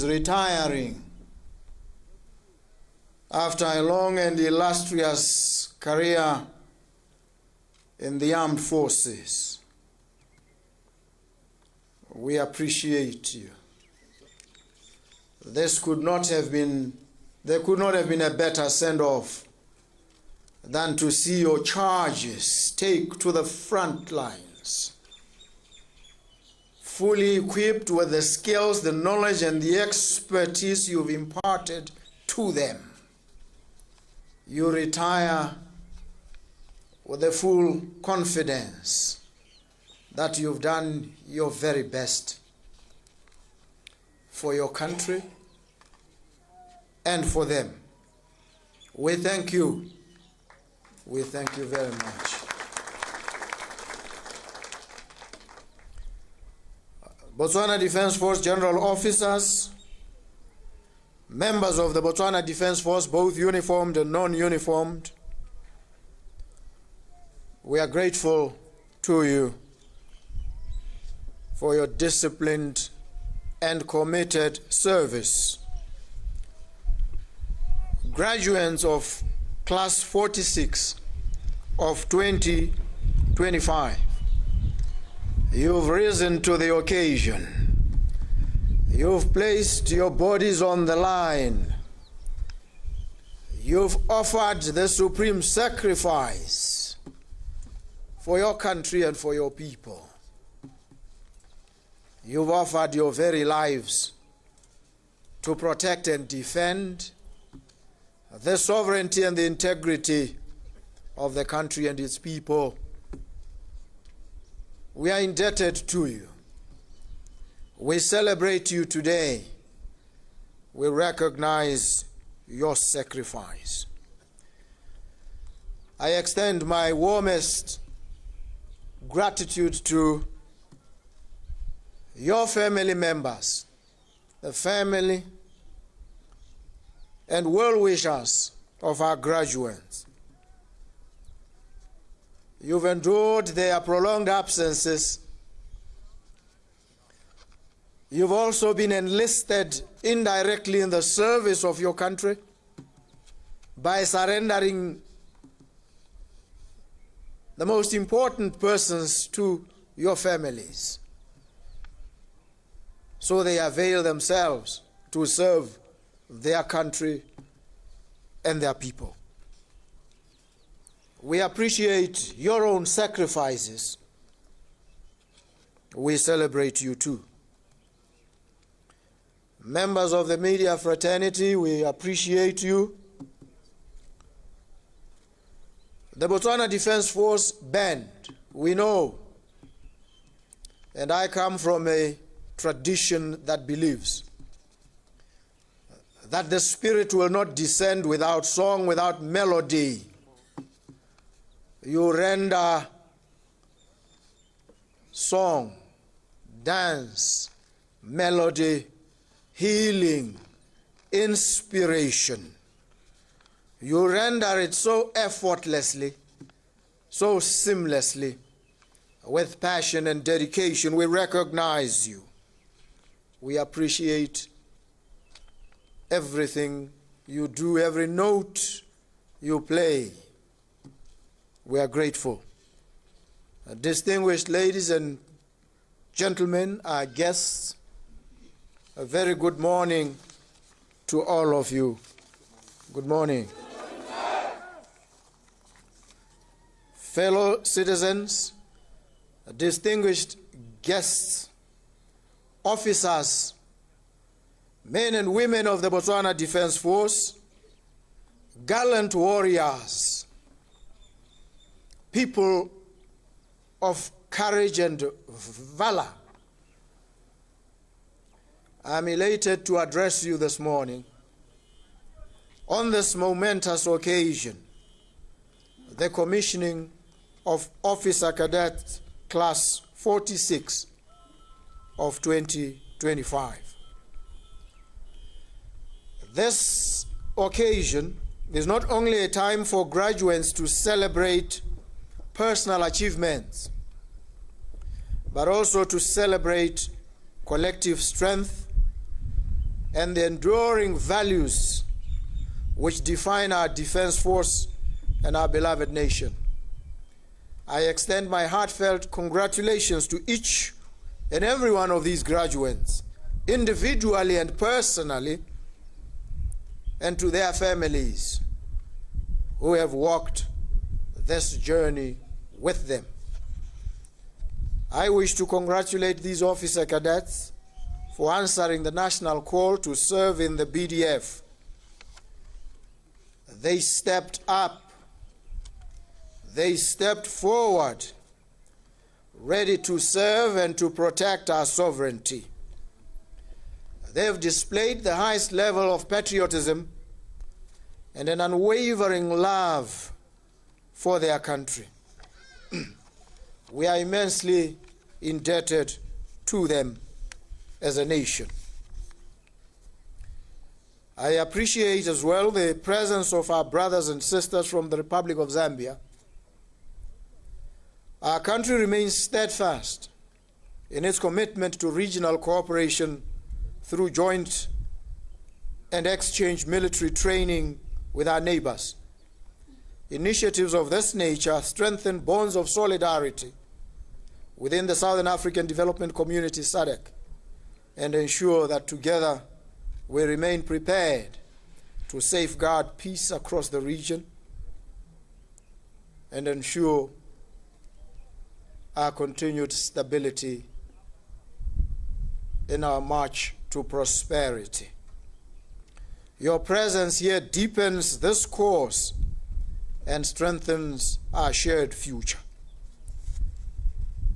retiring after a long and illustrious career in the armed forces. We appreciate you. There could not have been a better send-off than to see your charges take to the front lines, fully equipped with the skills, the knowledge, and the expertise you've imparted to them. You retire with the full confidence that you've done your very best for your country and for them. We thank you. We thank you very much. Botswana Defence Force General Officers, members of the Botswana Defence Force, both uniformed and non-uniformed, we are grateful to you for your disciplined and committed service. Graduates of Class 46 of 2025, you've risen to the occasion. You've placed your bodies on the line. You've offered the supreme sacrifice for your country and for your people. You've offered your very lives to protect and defend the sovereignty and the integrity of the country and its people. We are indebted to you. We celebrate you today. We recognize your sacrifice. I extend my warmest gratitude to your family members, the family and well-wishers of our graduates. You've endured their prolonged absences. You've also been enlisted indirectly in the service of your country by surrendering the most important persons to your families, so they avail themselves to serve their country and their people. We appreciate your own sacrifices. We celebrate you too. Members of the media fraternity, we appreciate you. The Botswana Defence Force band, we know, and I come from a tradition that believes that the spirit will not descend without song, without melody. You render song, dance, melody, healing, inspiration. You render it so effortlessly, so seamlessly, with passion and dedication. We recognize you. We appreciate everything you do, every note you play. We are grateful. Distinguished ladies and gentlemen, our guests, a very good morning to all of you. Good morning. Fellow citizens, distinguished guests, officers, men and women of the Botswana Defence Force, gallant warriors, people of courage and valor, I'm elated to address you this morning on this momentous occasion, the commissioning of Officer Cadets Class 46 of 2025. This occasion is not only a time for graduates to celebrate personal achievements, but also to celebrate collective strength and the enduring values which define our defense force and our beloved nation. I extend my heartfelt congratulations to each and every one of these graduates, individually and personally, and to their families who have walked this journey with them. I wish to congratulate these officer cadets for answering the national call to serve in the BDF. They stepped up. They stepped forward, ready to serve and to protect our sovereignty. They have displayed the highest level of patriotism and an unwavering love for their country. We are immensely indebted to them as a nation. I appreciate as well the presence of our brothers and sisters from the Republic of Zambia. Our country remains steadfast in its commitment to regional cooperation through joint and exchange military training with our neighbors. Initiatives of this nature strengthen bonds of solidarity within the Southern African Development Community, SADC, and ensure that together we remain prepared to safeguard peace across the region and ensure our continued stability in our march to prosperity. Your presence here deepens this course and strengthens our shared future.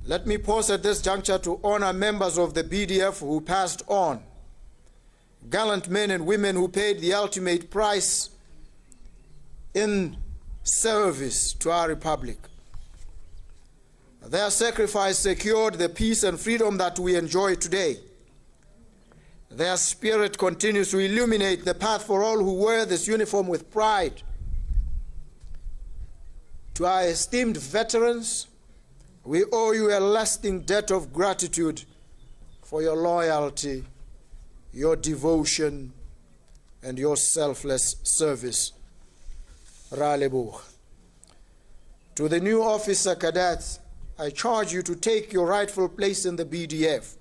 Let me pause at this juncture to honor members of the BDF who passed on, gallant men and women who paid the ultimate price in service to our republic. Their sacrifice secured the peace and freedom that we enjoy today. Their spirit continues to illuminate the path for all who wear this uniform with pride. To our esteemed veterans, we owe you a lasting debt of gratitude for your loyalty, your devotion, and your selfless service. Raleboog. To the new officer cadets, I charge you to take your rightful place in the BDF.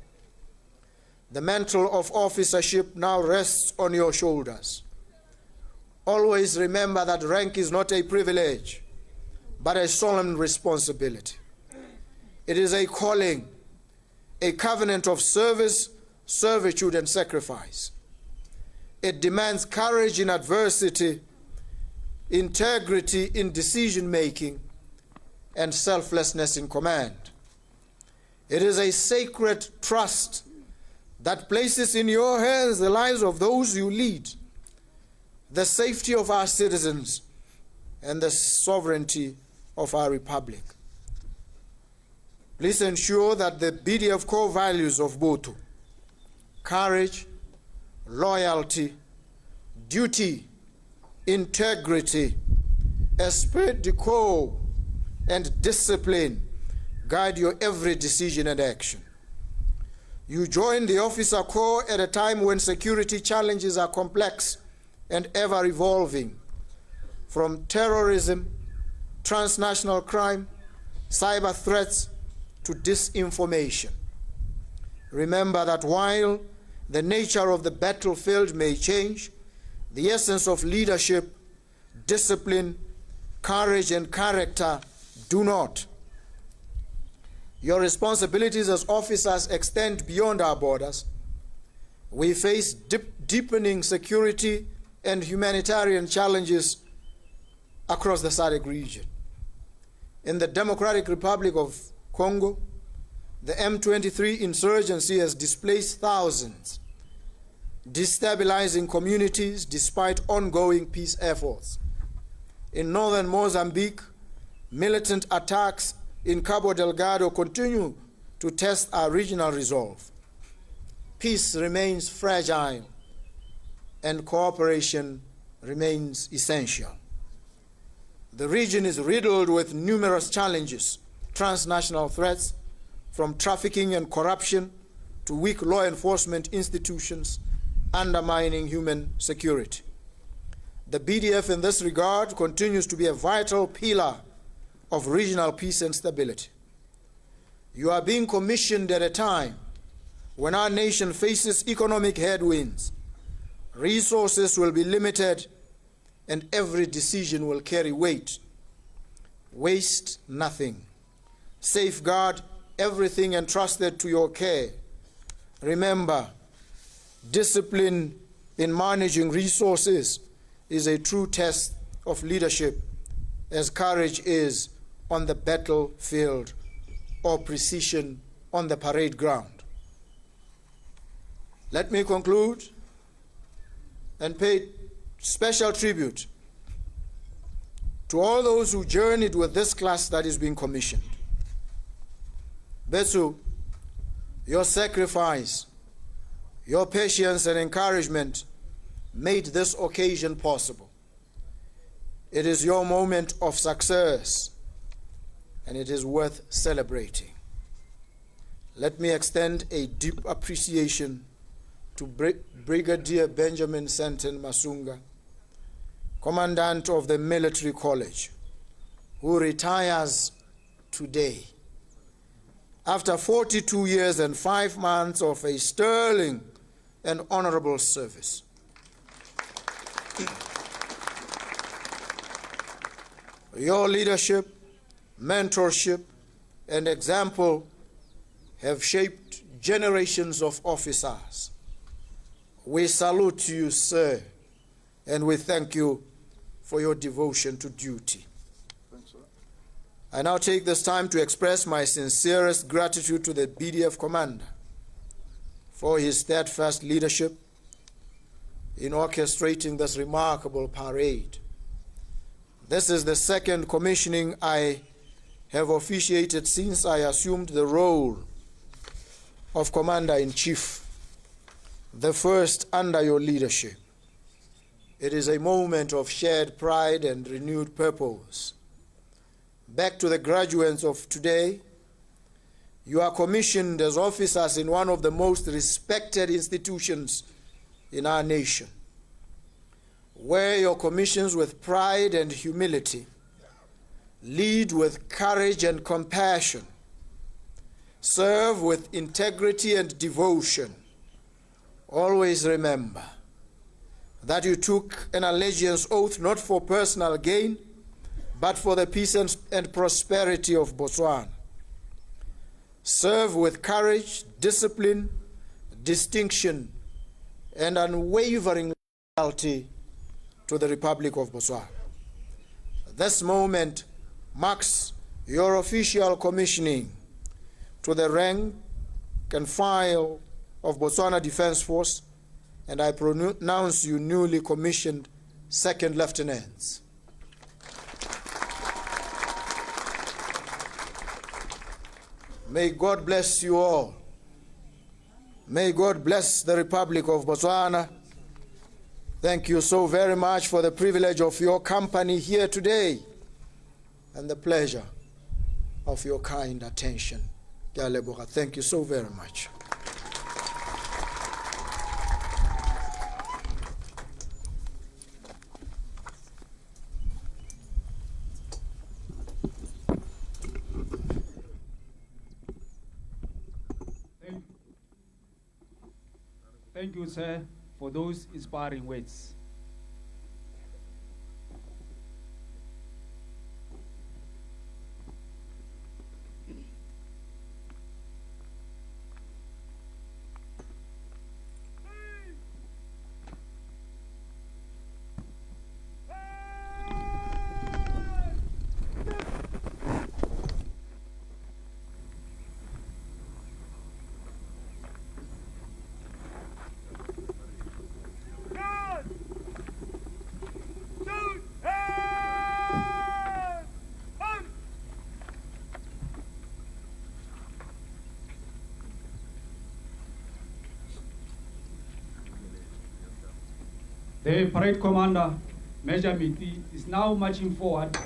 The mantle of officership now rests on your shoulders. Always remember that rank is not a privilege, but a solemn responsibility. It is a calling, a covenant of service, servitude, and sacrifice. It demands courage in adversity, integrity in decision-making, and selflessness in command. It is a sacred trust that places in your hands the lives of those you lead, the safety of our citizens, and the sovereignty of our republic. Please ensure that the BDF core values of Botho, courage, loyalty, duty, integrity, esprit de corps, and discipline guide your every decision and action. You join the officer corps at a time when security challenges are complex and ever evolving, from terrorism, transnational crime, cyber threats, to disinformation. Remember that while the nature of the battlefield may change, the essence of leadership, discipline, courage, and character do not. Your responsibilities as officers extend beyond our borders. We face deepening security and humanitarian challenges across the SADC region. In the Democratic Republic of Congo, the M23 insurgency has displaced thousands, destabilizing communities despite ongoing peace efforts. In northern Mozambique, militant attacks in Cabo Delgado continue to test our regional resolve. Peace remains fragile and cooperation remains essential. The region is riddled with numerous challenges, transnational threats, from trafficking and corruption to weak law enforcement institutions, undermining human security. The BDF in this regard continues to be a vital pillar of regional peace and stability. You are being commissioned at a time when our nation faces economic headwinds. Resources will be limited and every decision will carry weight. Waste nothing. Safeguard everything entrusted to your care. Remember, discipline in managing resources is a true test of leadership, as courage is on the battlefield or precision on the parade ground. Let me conclude and pay special tribute to all those who journeyed with this class that is being commissioned. Betsu, your sacrifice, your patience and encouragement made this occasion possible. It is your moment of success, and it is worth celebrating. Let me extend a deep appreciation to Brigadier Benjamin Senten Masunga, Commandant of the Military College, who retires today after 42 years and 5 months of a sterling and honorable service. Your leadership, mentorship, and example have shaped generations of officers. We salute you, sir, and we thank you for your devotion to duty. Thanks, sir. I now take this time to express my sincerest gratitude to the BDF commander for his steadfast leadership in orchestrating this remarkable parade. This is the second commissioning I have officiated since I assumed the role of Commander-in-Chief, the first under your leadership. It is a moment of shared pride and renewed purpose. Back to the graduates of today, you are commissioned as officers in one of the most respected institutions in our nation. Wear your commissions with pride and humility. Lead with courage and compassion. Serve with integrity and devotion. Always remember that you took an allegiance oath not for personal gain, but for the peace and prosperity of Botswana. Serve with courage, discipline, distinction, and unwavering loyalty to the Republic of Botswana. This moment marks your official commissioning to the rank and file of Botswana Defence Force, and I pronounce you newly commissioned second lieutenants. May God bless you all. May God bless the Republic of Botswana. Thank you so very much for the privilege of your company here today and the pleasure of your kind attention. Thank you so very much. Thank you, sir, for those inspiring words. The parade commander, Major Miti, is now marching forward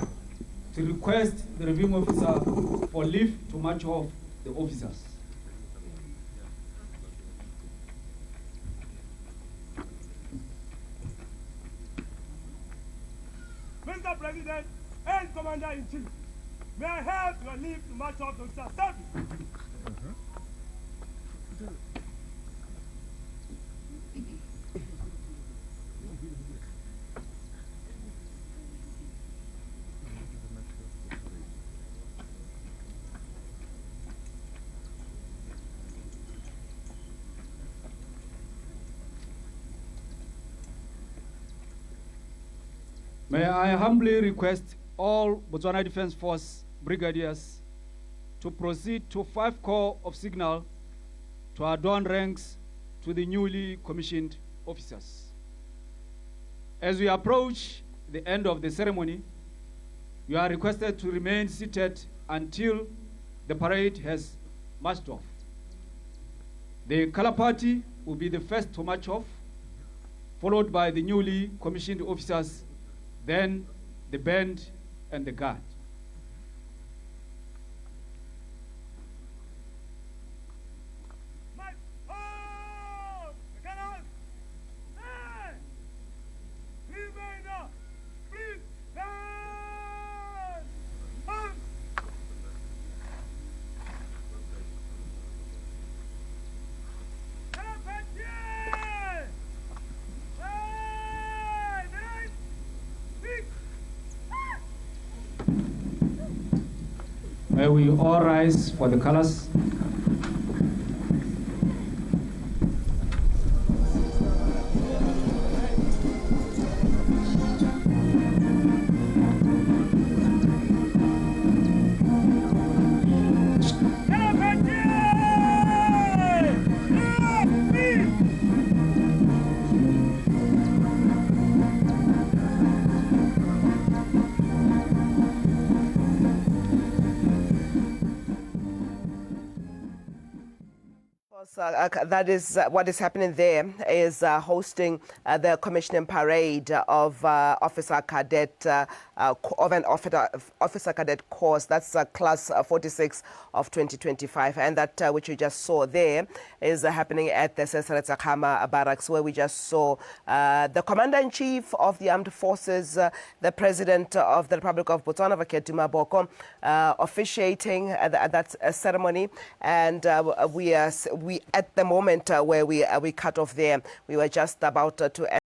to request the reviewing officer for leave to march off the officers. Mr. President and Commander-in-Chief, may I have your leave to march off to service? May I humbly request all Botswana Defence Force brigadiers to proceed to 5 corps of signal to adorn ranks to the newly commissioned officers. As we approach the end of the ceremony, you are requested to remain seated until the parade has marched off. The color party will be the first to march off, followed by the newly commissioned officers, then the band and the guard. May we all rise for the colors. That is what is happening there is hosting the commissioning parade of Officer Cadet of an Officer Cadet course. That's class 46 of 2025, and that which you just saw there is happening at the Sesaretsakama barracks, where we just saw the Commander-in-Chief of the Armed Forces, the President of the Republic of Botswana, Duma Boko, officiating that ceremony. And we at the moment where we cut off there, we were just about to